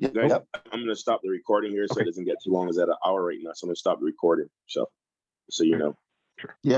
Guys, Yep. I'm gonna stop the recording here so it doesn't get too long. It's at an hour right now, so I'm gonna stop the recording. So you know. Yeah.